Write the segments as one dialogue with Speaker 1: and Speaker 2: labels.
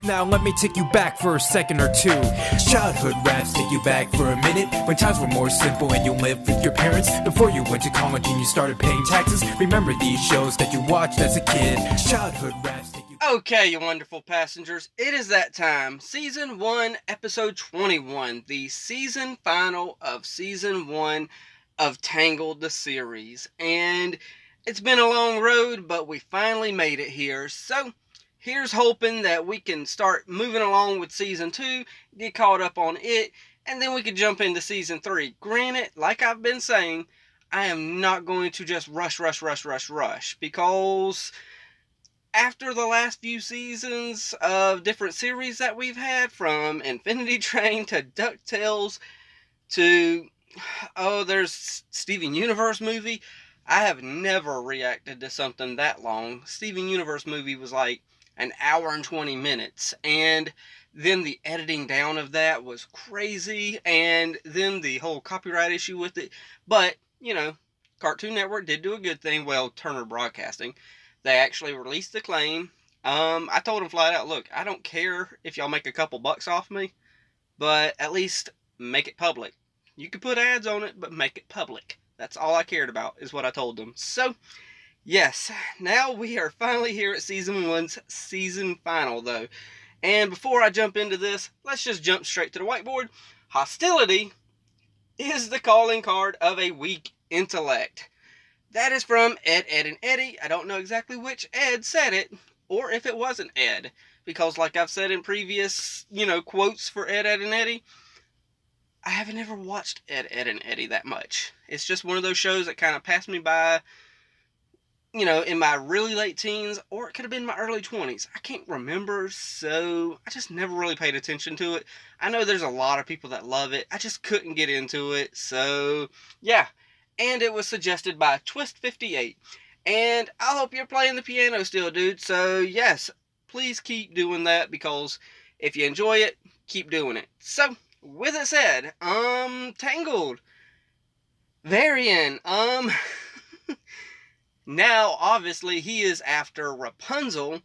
Speaker 1: Now let me take you back for a second or two. Childhood raps take you back for a minute, when times were more simple and you lived with your parents. Before you went to college and you started paying taxes. Remember these shows that you watched as a kid. Childhood raps take you...
Speaker 2: Okay, you wonderful passengers, it is that time. Season 1, Episode 21. The season final of Season 1 of Tangled, the series. And it's been a long road, but we finally made it here. So here's hoping that we can start moving along with Season 2, get caught up on it, and then we can jump into Season 3. Granted, like I've been saying, I am not going to just rush, because after the last few seasons of different series that we've had, from Infinity Train to DuckTales to, there's Steven Universe movie, I have never reacted to something that long. Steven Universe movie was like an hour and 20 minutes, and then the editing down of that was crazy, and then the whole copyright issue with it. But, you know, Cartoon Network did do a good thing. Well, Turner Broadcasting, they actually released the claim. I told them flat out, look, I don't care if y'all make a couple bucks off me, but at least make it public. You can put ads on it, but make it public. That's all I cared about, is what I told them. So yes, now we are finally here at Season 1's season final, though. And before I jump into this, let's just jump straight to the whiteboard. Hostility is the calling card of a weak intellect. That is from Ed, Edd, and Eddy. I don't know exactly which Ed said it, or if it wasn't Ed. Because like I've said in previous, quotes for Ed, Edd, and Eddy, I haven't ever watched Ed, Edd, and Eddy that much. It's just one of those shows that kind of passed me by, in my really late teens, or it could have been my early 20s. I can't remember, so I just never really paid attention to it. I know there's a lot of people that love it. I just couldn't get into it, so yeah. And it was suggested by Twist58. And I hope you're playing the piano still, dude. So yes, please keep doing that, because if you enjoy it, keep doing it. So, with it said, Tangled. Varian, now, obviously, he is after Rapunzel,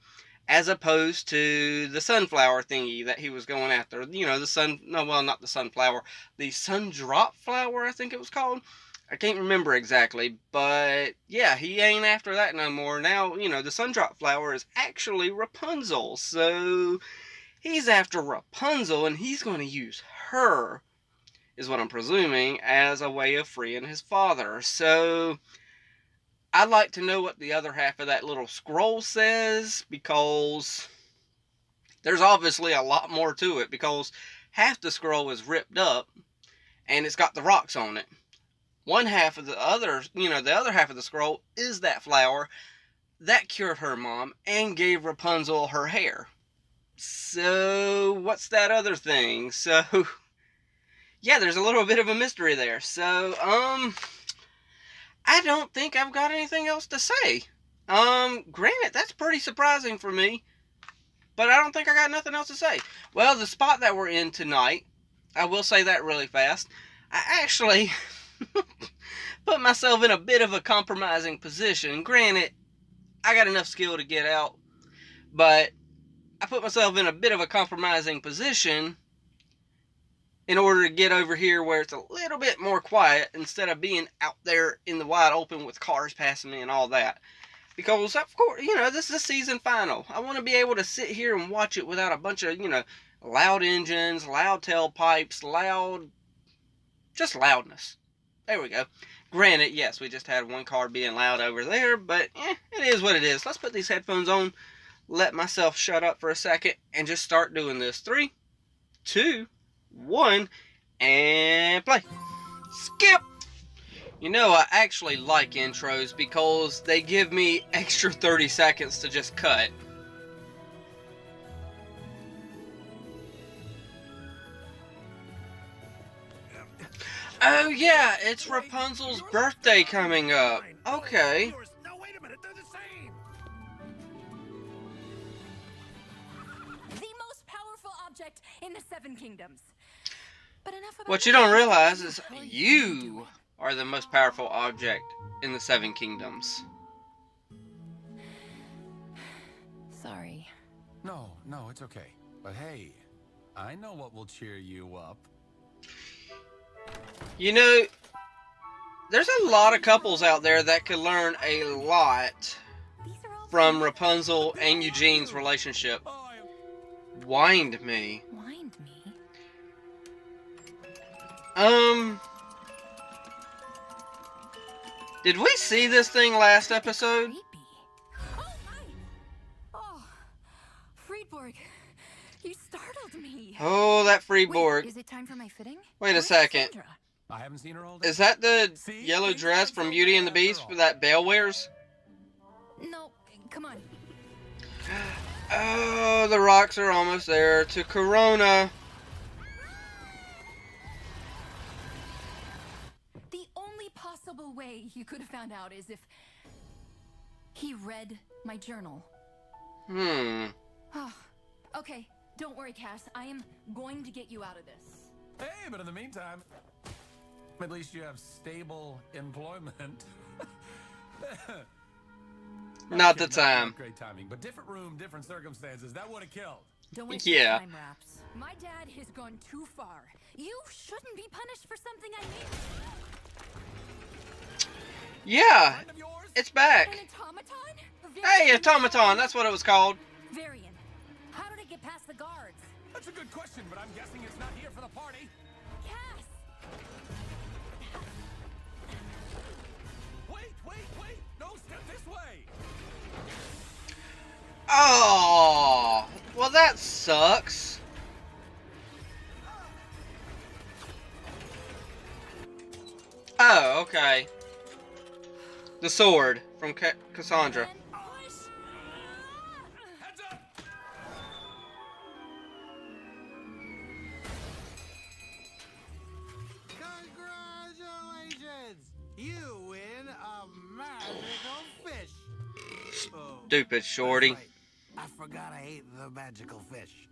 Speaker 2: as opposed to the sunflower thingy that he was going after. Not the sunflower. The sundrop flower, I think it was called. I can't remember exactly, but yeah, he ain't after that no more. Now, the sundrop flower is actually Rapunzel, so he's after Rapunzel, and he's going to use her, is what I'm presuming, as a way of freeing his father. So I'd like to know what the other half of that little scroll says, because there's obviously a lot more to it, because half the scroll is ripped up and it's got the rocks on it. One half of the other, the other half of the scroll is that flower that cured her mom and gave Rapunzel her hair. So what's that other thing? So yeah, there's a little bit of a mystery there. So I don't think I've got anything else to say. Granted, that's pretty surprising for me, but I don't think I got nothing else to say. Well, the spot that we're in tonight, I will say that really fast, I actually put myself in a bit of a compromising position. Granted, I got enough skill to get out, but I put myself in a bit of a compromising position in order to get over here where it's a little bit more quiet, instead of being out there in the wide open with cars passing me and all that. Because, of course, this is a season final. I want to be able to sit here and watch it without a bunch of, loud engines, loud tailpipes, just loudness. There we go. Granted, yes, we just had one car being loud over there, but it is what it is. Let's put these headphones on, let myself shut up for a second, and just start doing this. 3, 2, 1, and play. Skip! I actually like intros because they give me extra 30 seconds to just cut. Oh yeah, it's Rapunzel's birthday coming up. Okay.
Speaker 3: No, wait a minute, they're the same.
Speaker 4: The most powerful object in the Seven Kingdoms. But enough about
Speaker 2: What you don't realize is you are the most powerful object in the Seven Kingdoms.
Speaker 4: Sorry.
Speaker 3: No, it's okay. But hey, I know what will cheer you up.
Speaker 2: You know, there's a lot of couples out there that could learn a lot
Speaker 4: These are all
Speaker 2: from Rapunzel and Eugene's relationship. Wind me.
Speaker 4: Wind me.
Speaker 2: Did we see this thing last episode?
Speaker 4: Creepy. Oh, hi. Oh, Friedborg, you startled me.
Speaker 2: Oh, that Freeborg.
Speaker 4: Wait, is it time for my fitting?
Speaker 2: Wait a
Speaker 4: Where's
Speaker 2: second.
Speaker 4: Sandra?
Speaker 3: I haven't seen her all day.
Speaker 2: Is that the
Speaker 3: See?
Speaker 2: yellow dress from Beauty and the Beast that Belle wears?
Speaker 4: No, come on.
Speaker 2: Oh, the rocks are almost there to Corona.
Speaker 4: The only possible way you could have found out is if he read my journal.
Speaker 2: Hmm.
Speaker 4: Oh, okay, don't worry, Cass. I am going to get you out of this.
Speaker 3: Hey, but in the meantime, at least you have stable employment.
Speaker 2: Not the time.
Speaker 3: Great timing, but different room, different circumstances. That would have killed.
Speaker 4: Don't waste
Speaker 2: Yeah.
Speaker 4: your time, Raps. My dad has gone too far. You shouldn't be punished for something I made.
Speaker 2: Yeah,
Speaker 3: Friend of yours?
Speaker 2: it's
Speaker 4: An
Speaker 2: back.
Speaker 4: automaton?
Speaker 2: Hey, automaton. That's what it was called.
Speaker 4: Varian, how did it get past the guards?
Speaker 3: That's a good question, but I'm guessing it's not here for the party.
Speaker 4: Cass!
Speaker 3: Wait! No, step this way.
Speaker 2: Oh, well, that sucks. Oh, okay. The sword from Cassandra.
Speaker 4: And push!
Speaker 3: Heads up.
Speaker 5: Congratulations! You win a magical fish. Oh,
Speaker 2: Stupid shorty.
Speaker 5: that's right. I forgot I ate the magical fish.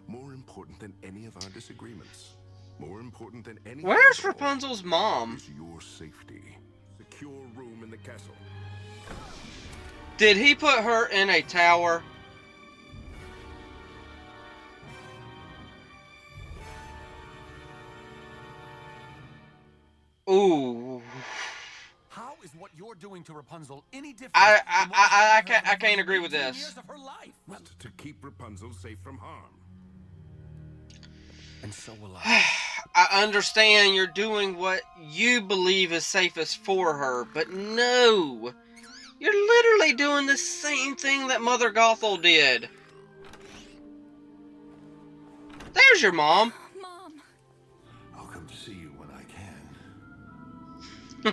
Speaker 6: More important than any of our disagreements. More important than any.
Speaker 2: Where's Rapunzel's mom?
Speaker 6: Is your safety. Secure room in the castle.
Speaker 2: Did he put her in a tower? Ooh.
Speaker 3: How is what you're doing to Rapunzel any different?
Speaker 2: I can't agree with this.
Speaker 3: Years of her life.
Speaker 6: Well, to keep Rapunzel safe from harm. And so will I.
Speaker 2: I understand you're doing what you believe is safest for her, but no. You're literally doing the same thing that Mother Gothel did. There's your mom.
Speaker 4: Mom!
Speaker 6: I'll come to see you when I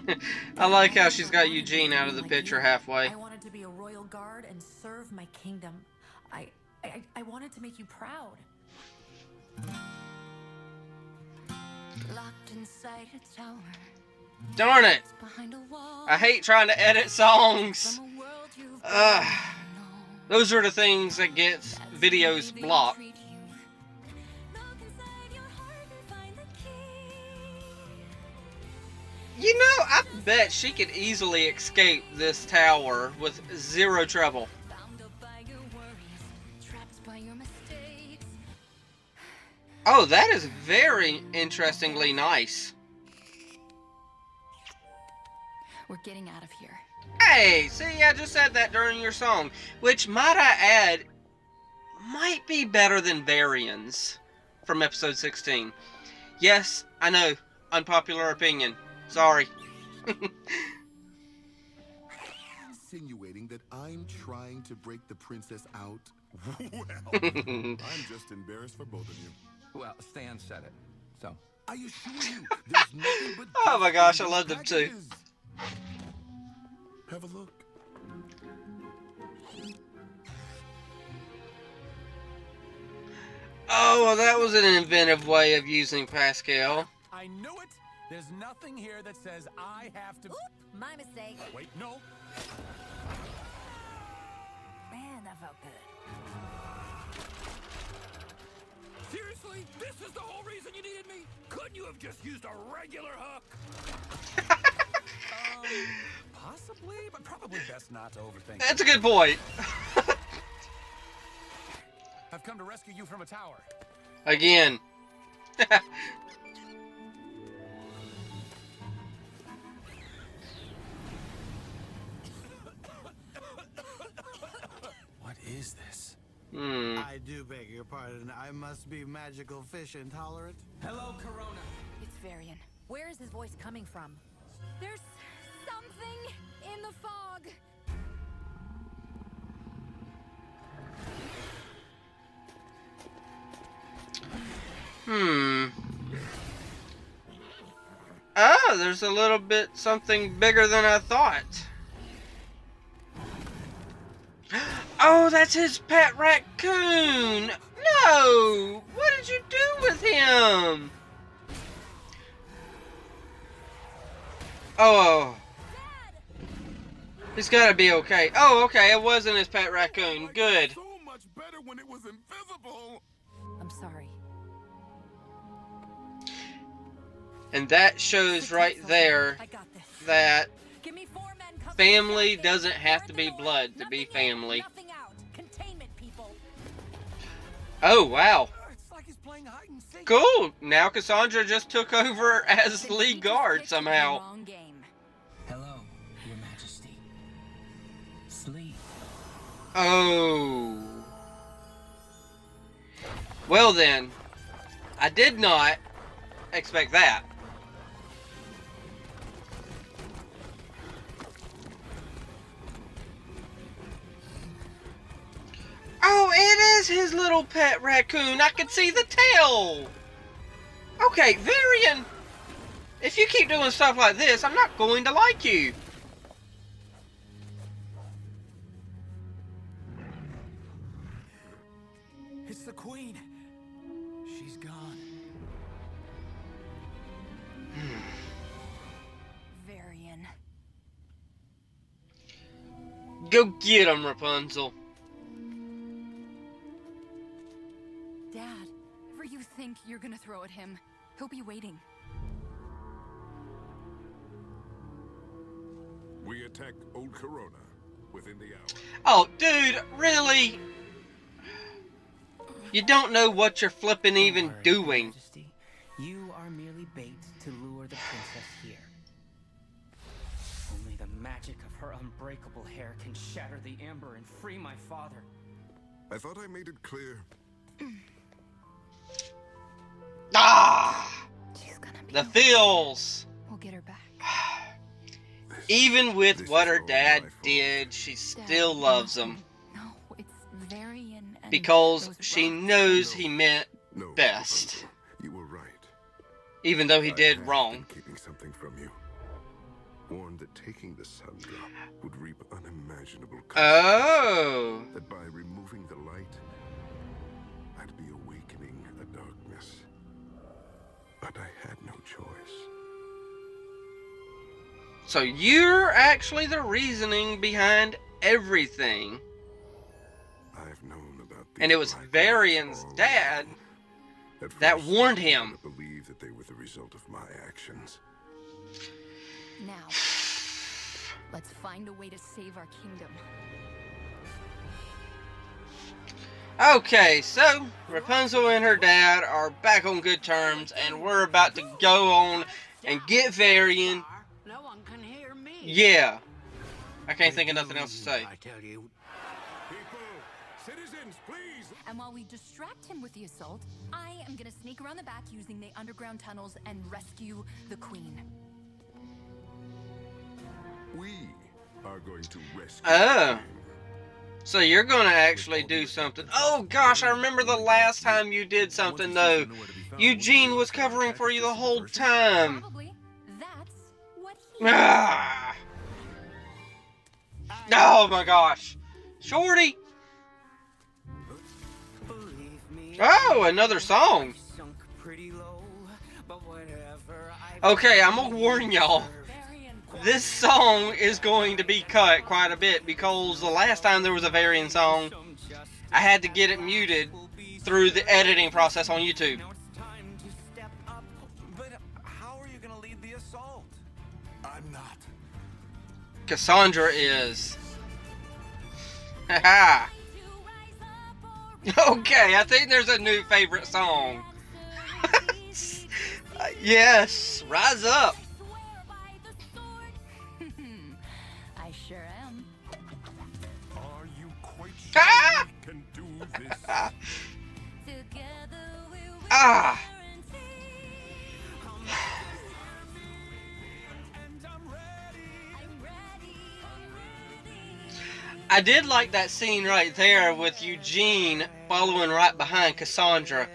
Speaker 6: can.
Speaker 2: I like how she's got Eugene out of the picture halfway.
Speaker 7: I wanted to be a royal guard and serve my kingdom. I wanted to make you proud.
Speaker 4: Locked inside a tower.
Speaker 2: Darn it.
Speaker 4: Behind a wall.
Speaker 2: I hate trying to edit songs.
Speaker 4: From a world you've
Speaker 2: Ugh.
Speaker 4: known.
Speaker 2: Those are the things that get videos
Speaker 4: They
Speaker 2: blocked.
Speaker 4: treat you. Look inside your heart and find the key.
Speaker 2: You know, I bet she could easily escape this tower with zero trouble.
Speaker 4: Bound up by your worries, trapped by your mistakes.
Speaker 2: Oh, that is very interestingly nice.
Speaker 4: We're getting out of here.
Speaker 2: Hey, see, I just said that during your song, which, might I add, might be better than Varian's from episode 16. Yes, I know, unpopular opinion. Sorry.
Speaker 6: Insinuating that I'm trying to break the princess out? Well, I'm just embarrassed for both of you.
Speaker 8: Well, Stan said it, so.
Speaker 6: I assure you, there's nothing but.
Speaker 2: Oh my gosh, I
Speaker 6: these
Speaker 2: love them too.
Speaker 6: packages. Have a look.
Speaker 2: Oh, well, that was an inventive way of using Pascal.
Speaker 3: I knew it. There's nothing here that says I have to.
Speaker 7: Oop, my mistake.
Speaker 3: Wait, no.
Speaker 7: Man, that felt good.
Speaker 3: Seriously? This is the whole reason you needed me? Couldn't you have just used a regular hook? Possibly, but probably best not to overthink it.
Speaker 2: That's a good point.
Speaker 3: I've come to rescue you from a tower.
Speaker 2: Again.
Speaker 3: What is this?
Speaker 5: I do beg your pardon. I must be magical fish intolerant.
Speaker 8: Hello, Corona.
Speaker 4: It's Varian.
Speaker 7: Where is his voice coming from?
Speaker 4: There's something in the fog.
Speaker 2: Oh, there's a little bit something bigger than I thought. Oh, that's his pet raccoon. No! What did you do with him? Oh. He's gotta be okay. Oh, okay. It wasn't his pet raccoon. Good.
Speaker 6: So much better when it was invisible.
Speaker 7: I'm sorry.
Speaker 2: And that shows right there
Speaker 7: I got this.
Speaker 2: that
Speaker 7: Give me 4 men covering
Speaker 2: family
Speaker 7: the
Speaker 2: doesn't have to
Speaker 7: We're
Speaker 2: be
Speaker 7: in the
Speaker 2: blood
Speaker 7: north.
Speaker 2: to be
Speaker 7: Nothing in,
Speaker 2: family.
Speaker 7: nothing out. Containment, people.
Speaker 2: Oh, wow.
Speaker 3: It's like he's playing hide and seek.
Speaker 2: Cool. Now Cassandra just took over as
Speaker 4: Then
Speaker 2: lead
Speaker 4: he just
Speaker 2: guard
Speaker 4: picked the
Speaker 2: somehow.
Speaker 4: wrong game.
Speaker 9: Hello, Your Majesty. Sleep.
Speaker 2: Oh. Well then, I did not expect that. Oh, it is his little pet raccoon. I can see the tail. Okay, Varian, if you keep doing stuff like this, I'm not going to like you.
Speaker 3: It's the queen. She's gone.
Speaker 4: Varian.
Speaker 2: Go get him, Rapunzel.
Speaker 4: Dad, whatever you think you're gonna throw at him, he'll be waiting.
Speaker 6: We attack Old Corona within the hour.
Speaker 2: Oh, dude, really? You don't know what you're flipping even doing.
Speaker 9: Majesty, you are merely bait to lure the princess here. Only the magic of her unbreakable hair can shatter the amber and free my father.
Speaker 6: I thought I made it clear.
Speaker 2: Ah!
Speaker 4: She's gonna be
Speaker 2: The
Speaker 4: okay.
Speaker 2: feels.
Speaker 4: We'll get her back.
Speaker 2: Even with
Speaker 6: This
Speaker 2: what
Speaker 6: is
Speaker 2: her
Speaker 6: all
Speaker 2: dad
Speaker 6: my fault.
Speaker 2: did, she
Speaker 4: Dad,
Speaker 2: still loves him.
Speaker 4: No, it's Varian and
Speaker 2: Because
Speaker 4: those
Speaker 2: she
Speaker 4: rocks.
Speaker 2: knows he meant
Speaker 6: No,
Speaker 2: best.
Speaker 6: Rapunzel, you were right.
Speaker 2: Even though he
Speaker 6: I
Speaker 2: did
Speaker 6: have
Speaker 2: wrong.
Speaker 6: been keeping something from you. Warned that taking the sun drop would reap unimaginable consequences.
Speaker 2: Oh.
Speaker 6: That by removing the light, I'd be awakening a darkness. But I had no choice.
Speaker 2: So you're actually the reasoning behind everything.
Speaker 6: I've known about these
Speaker 2: And it was
Speaker 6: black
Speaker 2: Varian's
Speaker 6: marks all
Speaker 2: dad
Speaker 6: along. At
Speaker 2: that
Speaker 6: first,
Speaker 2: warned
Speaker 6: I
Speaker 2: him.
Speaker 6: didn't believe that they were the result of my actions.
Speaker 4: Now, let's find a way to save our kingdom.
Speaker 2: Okay, so Rapunzel and her dad are back on good terms, and we're about to go on and get Varian.
Speaker 5: No one can hear me.
Speaker 2: Yeah. I can't think of nothing else to say.
Speaker 5: I tell you.
Speaker 6: People, citizens, please.
Speaker 4: And while we distract him with the assault, I am gonna sneak around the back using the underground tunnels and rescue the queen.
Speaker 6: We are going to rescue.
Speaker 2: Oh. So you're gonna actually do something. Oh gosh, I remember the last time you did something though. Eugene was covering for you the whole time.
Speaker 4: Probably. That's what he
Speaker 2: Ah. Oh my gosh. Shorty.
Speaker 9: Believe me,
Speaker 2: Oh, another song.
Speaker 9: sunk pretty low, but whatever
Speaker 2: Okay, I'm gonna warn y'all.
Speaker 7: Varian,
Speaker 2: This song is going to be cut quite a bit because the last time there was a Varian song, I had to get it muted through the editing process on YouTube.
Speaker 8: Now it's time to step up. But how are you gonna lead the assault?
Speaker 6: I'm not.
Speaker 2: Cassandra is. Haha. Okay, I think there's a new favorite song. Yes, rise up.
Speaker 4: I sure am.
Speaker 6: Are you quite sure
Speaker 2: Ah!
Speaker 6: we can do this?
Speaker 4: Together we will
Speaker 2: Ah! I did like that scene right there with Eugene following right behind Cassandra.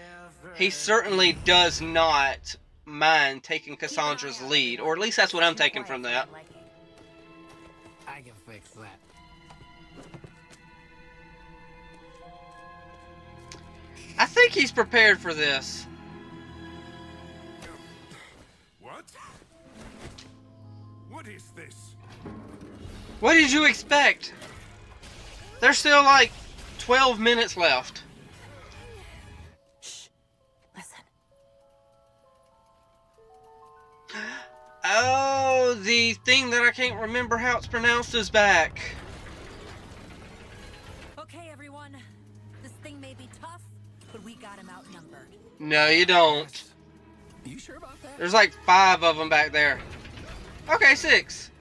Speaker 2: He certainly does not mind taking Cassandra's lead, or at least that's what I'm taking from that.
Speaker 5: I can fix that.
Speaker 2: I think he's prepared for this.
Speaker 6: What? What is this?
Speaker 2: What did you expect? There's still like 12 minutes left.
Speaker 7: Shh. Listen.
Speaker 2: Oh, the thing that I can't remember how it's pronounced is back.
Speaker 4: Okay, everyone. This thing may be tough, but we got him outnumbered.
Speaker 2: No, you don't.
Speaker 3: You sure about that?
Speaker 2: There's like 5 of them back there. Okay, 6.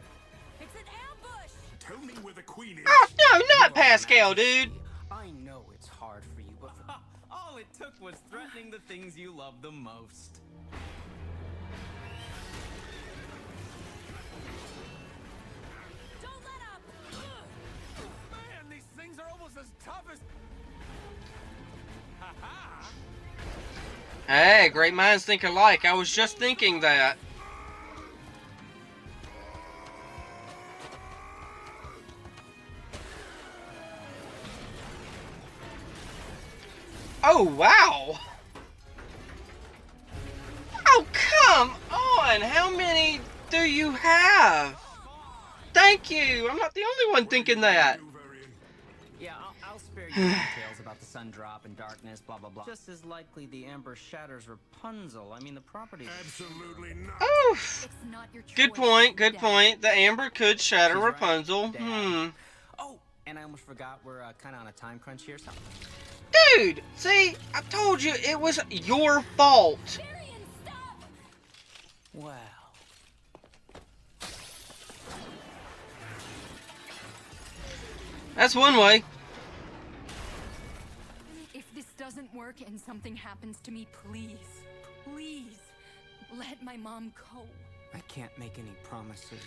Speaker 4: It's an ambush!
Speaker 6: Tell me where the queen is.
Speaker 2: Oh, no, not Pascal, dude.
Speaker 9: I know it's hard for you, but all it took was threatening the things you love the most.
Speaker 4: Don't let up!
Speaker 3: Man, these things are almost as tough as... Ha-ha!
Speaker 2: Hey, great minds think alike. I was just thinking that. Oh, wow. Oh, come on. How many do you have? Thank you. I'm not the only one thinking that.
Speaker 9: Yeah, I'll spare you details about the sun drop and darkness, blah, blah, blah. Just as likely the amber shatters Rapunzel. I mean, the property...
Speaker 6: Absolutely not.
Speaker 2: Oof.
Speaker 4: It's not your choice.
Speaker 2: Good point, good
Speaker 4: Dad.
Speaker 2: point. The amber could shatter
Speaker 9: She's right,
Speaker 2: Rapunzel.
Speaker 9: Dad. Oh, and I almost forgot we're kind of on a time crunch here. So
Speaker 2: Dude, see? I told you it was your fault.
Speaker 4: Marion, stop!
Speaker 9: well,
Speaker 2: That's one way.
Speaker 4: If this doesn't work and something happens to me, please, please, let my mom go.
Speaker 9: I can't make any promises,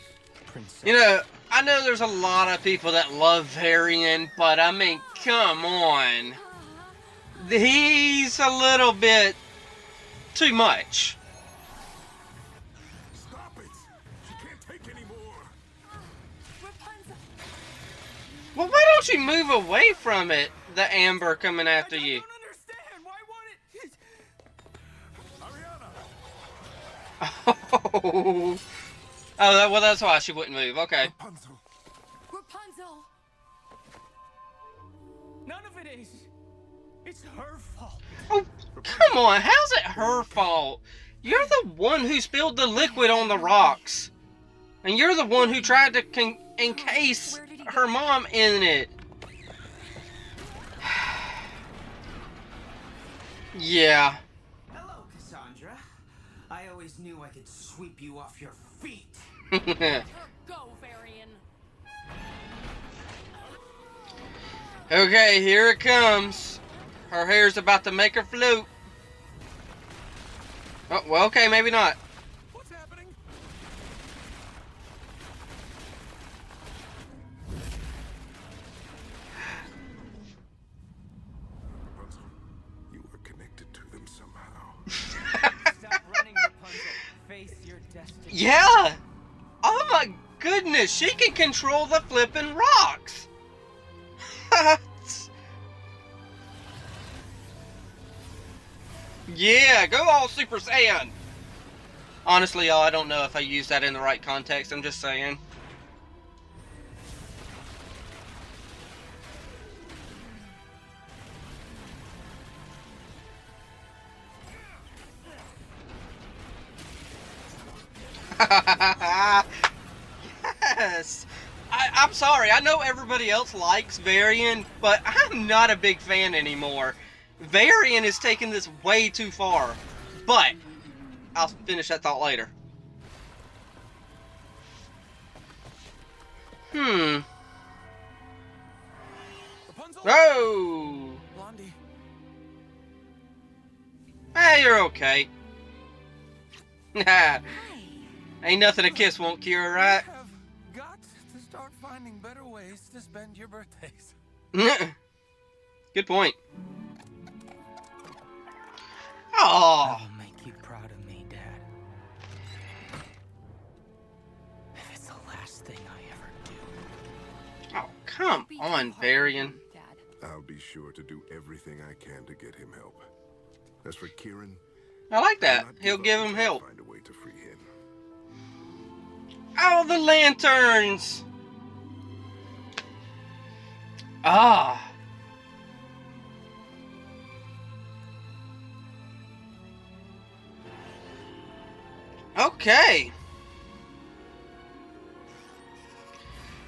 Speaker 9: Princess.
Speaker 2: You know, I know there's a lot of people that love Varian, but I mean, come on. He's a little bit too much.
Speaker 6: Stop it. She can't take any more.
Speaker 4: Rapunzel!
Speaker 2: Well, why don't you move away from it? The amber coming after you.
Speaker 3: I don't understand. Why won't it...
Speaker 2: Oh, oh, well, that's why she wouldn't move. Okay.
Speaker 6: Rapunzel.
Speaker 4: Rapunzel!
Speaker 9: None of it is. It's her fault.
Speaker 2: Oh, come on. How's it her fault? You're the one who spilled the liquid on the rocks. And you're the one who tried to encase her mom in it. Yeah.
Speaker 9: Hello, Cassandra. I always knew I could sweep you off your feet.
Speaker 4: Let her go, Varian!
Speaker 2: Okay, here it comes. Her hair's about to make her float. Oh, well, okay, maybe not.
Speaker 3: What's happening?
Speaker 6: Rapunzel, you are connected to them somehow.
Speaker 9: Stop running, Rapunzel. Face your destiny.
Speaker 2: Yeah! Oh my goodness, she can control the flipping rocks! Yeah, go all Super Saiyan! Honestly, y'all, I don't know if I used that in the right context, I'm just saying. Yes! I'm sorry, I know everybody else likes Varian, but I'm not a big fan anymore. Varian is taking this way too far. But I'll finish that thought later.
Speaker 3: Rapunzel?
Speaker 2: Oh!
Speaker 3: Blondie.
Speaker 2: Hey, you're okay. Ain't nothing a kiss won't cure, right?
Speaker 3: Have got to start finding better ways to spend your birthdays.
Speaker 2: Good point. Oh.
Speaker 9: I will make you proud of me, Dad. If it's the last thing I ever do.
Speaker 2: Oh, come on, Varian.
Speaker 6: I'll be sure to do everything I can to get him help. As for Kieran,
Speaker 2: I like
Speaker 6: I'll
Speaker 2: that.
Speaker 6: not
Speaker 2: He'll
Speaker 6: give
Speaker 2: give
Speaker 6: up
Speaker 2: him
Speaker 6: until I
Speaker 2: help.
Speaker 6: find a way to free him.
Speaker 2: Oh, the lanterns! Ah. Okay.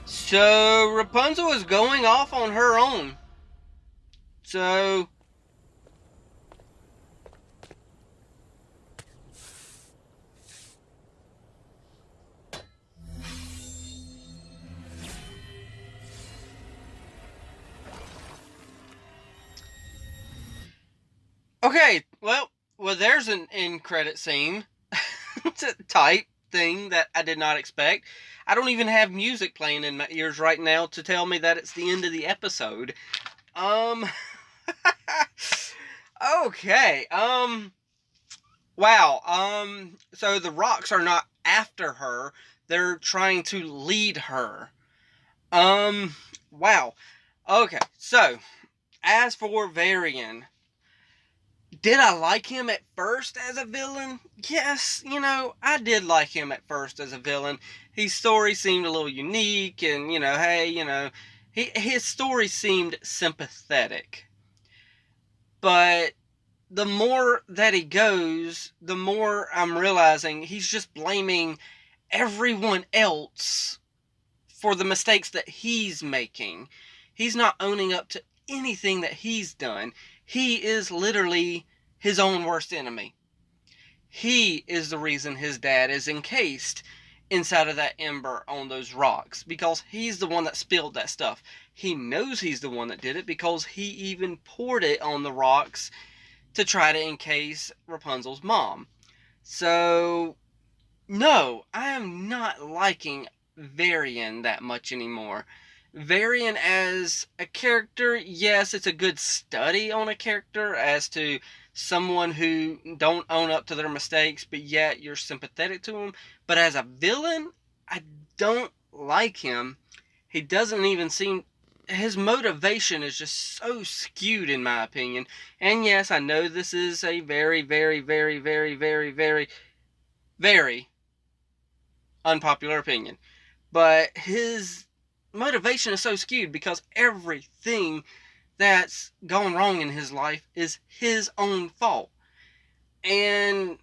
Speaker 2: So, Rapunzel is going off on her own. So... Okay, well, there's an end credit scene. It's a type thing that I did not expect. I don't even have music playing in my ears right now to tell me that it's the end of the episode. Okay, wow, so the rocks are not after her, they're trying to lead her. Wow. Okay, so, as for Varian, did I like him at first as a villain? Yes, you know, I did like him at first as a villain. His story seemed a little unique, and, you know, hey, you know, his story seemed sympathetic. But the more that he goes, the more I'm realizing he's just blaming everyone else for the mistakes that he's making. He's not owning up to anything that he's done. He is literally his own worst enemy. He is the reason his dad is encased inside of that ember on those rocks, because he's the one that spilled that stuff. He knows he's the one that did it because he even poured it on the rocks to try to encase Rapunzel's mom. So, no, I am not liking Varian that much anymore. Varian as a character, yes, it's a good study on a character as to someone who don't own up to their mistakes, but yet you're sympathetic to him. But as a villain, I don't like him. He doesn't even seem... His motivation is just so skewed, in my opinion. And yes, I know this is a very, very, very, very, very, very, very unpopular opinion. But his motivation is so skewed because everything that's gone wrong in his life is his own fault. And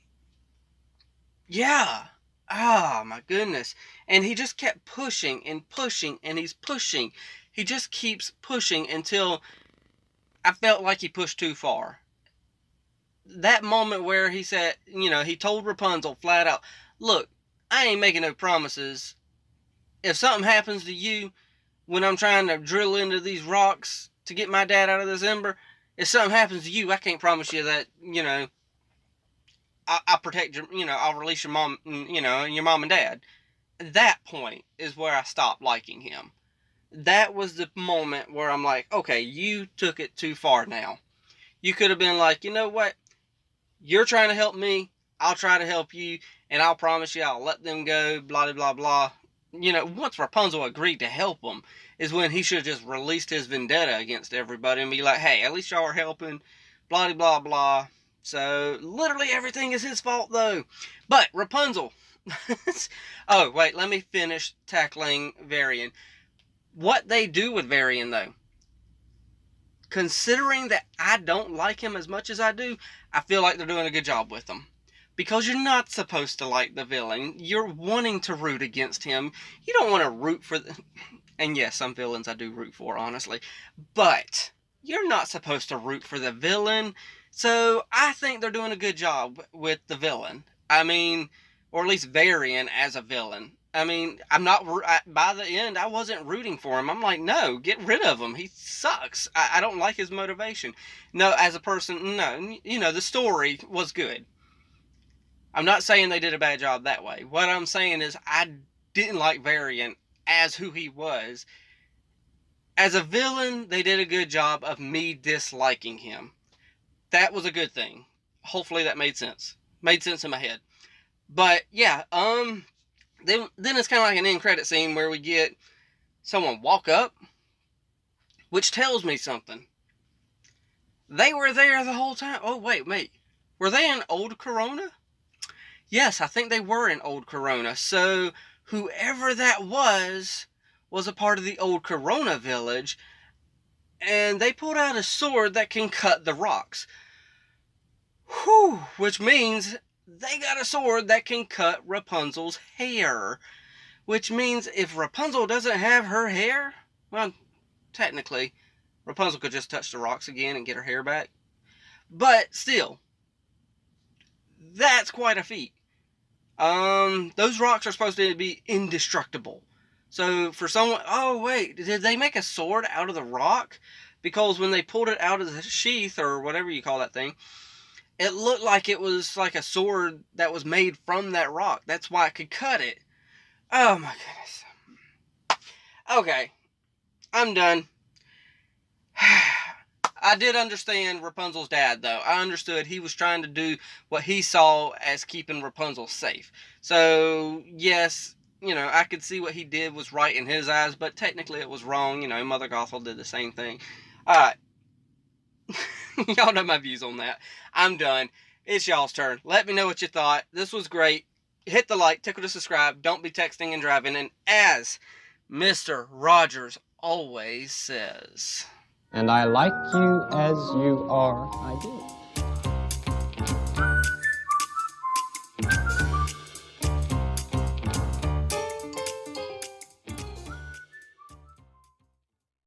Speaker 2: yeah, my goodness. And he just kept pushing and pushing, and he's pushing. He just keeps pushing until I felt like he pushed too far. That moment where he said, you know, he told Rapunzel flat out, look, I ain't making no promises. If something happens to you when I'm trying to drill into these rocks to get my dad out of this ember, if something happens to you, I can't promise you that, you know, I'll protect your, you know, I'll release your mom, you know, your mom and dad. That point is where I stopped liking him. That was the moment where I'm like, okay, you took it too far now. You could have been like, you know what? You're trying to help me. I'll try to help you. And I'll promise you I'll let them go, blah, blah, blah. You know, once Rapunzel agreed to help him is when he should have just released his vendetta against everybody and be like, hey, at least y'all are helping, blah, blah, blah. So, literally everything is his fault, though. But, Rapunzel. Oh, wait, let me finish tackling Varian. What they do with Varian, though, considering that I don't like him as much as I do, I feel like they're doing a good job with him. Because you're not supposed to like the villain. You're wanting to root against him. You don't want to root for... And yes, some villains I do root for, honestly. But you're not supposed to root for the villain. So I think they're doing a good job with the villain. I mean, or at least Varian as a villain. I mean, by the end, I wasn't rooting for him. I'm like, no, get rid of him. He sucks. I don't like his motivation. No, as a person, no. You know, the story was good. I'm not saying they did a bad job that way. What I'm saying is I didn't like Varian as who he was. As a villain, they did a good job of me disliking him. That was a good thing. Hopefully that made sense. Made sense in my head. But, yeah, then it's kind of like an end credit scene where we get someone walk up, which tells me something. They were there the whole time. Oh, wait. Were they in Old Corona? Yes, I think they were in Old Corona. So, whoever that was a part of the Old Corona village, and they pulled out a sword that can cut the rocks. Whew, which means they got a sword that can cut Rapunzel's hair. Which means if Rapunzel doesn't have her hair, well, technically, Rapunzel could just touch the rocks again and get her hair back. But still, that's quite a feat. Those rocks are supposed to be indestructible. So for someone, oh wait, did they make a sword out of the rock? Because when they pulled it out of the sheath, or whatever you call that thing, it looked like it was like a sword that was made from that rock. That's why it could cut it. Oh my goodness. Okay, I'm done. I did understand Rapunzel's dad, though. I understood he was trying to do what he saw as keeping Rapunzel safe. So, yes, you know, I could see what he did was right in his eyes, but technically it was wrong. You know, Mother Gothel did the same thing. Alright. Y'all know my views on that. I'm done. It's y'all's turn. Let me know what you thought. This was great. Hit the like, tickle to subscribe. Don't be texting and driving. And as Mr. Rogers always says...
Speaker 10: And I like you as you are, I do.